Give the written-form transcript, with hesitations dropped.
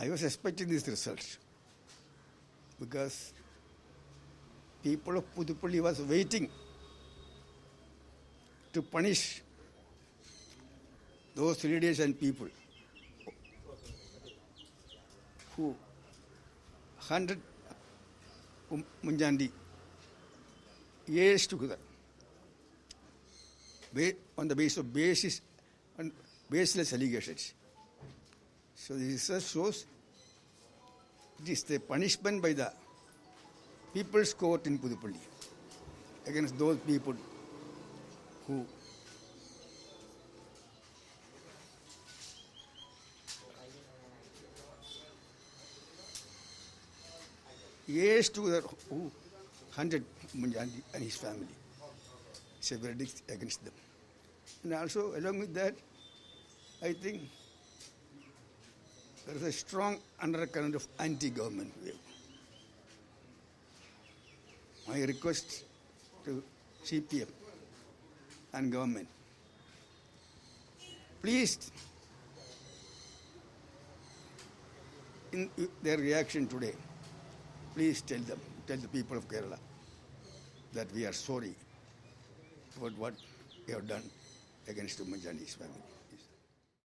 I was expecting this result because people of Puthupally was waiting to punish those leaders and people who hunted Munjandi years together on the basis of baseless allegations. So this research shows it is the punishment by the People's Court in Puthupally against those people who years together who hunted Munjandi and his family. It's a verdict against them. And also, along with that, I think there is a strong undercurrent of anti-government wave. My request to CPM and government, please, in their reaction today, please tell the people of Kerala that we are sorry about what we have done against Munjandi's family.